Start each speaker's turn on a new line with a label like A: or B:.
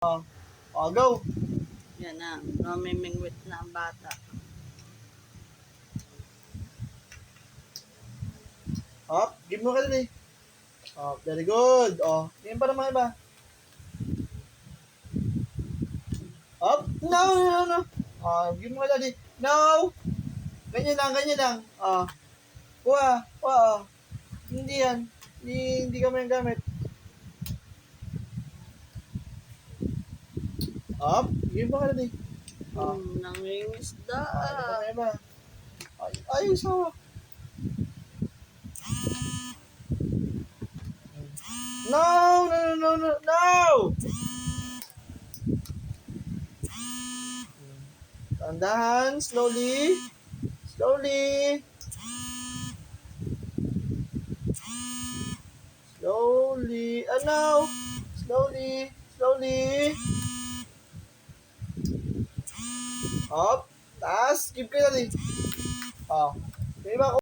A: Go.
B: Yan na, namimingwit na ang bata.
A: Give mo ka din eh. Very good. Game pa naman iba. No. Give mo ka din. No. Ganyan lang. Kuha. Hindi yan. Hindi ka may gamit. Give mo ka din eh.
B: Nangingisda.
A: Iba. Ayos ako. No! Tandahan, slowly. No! Slowly. Taas, keep ka na din. Yung iba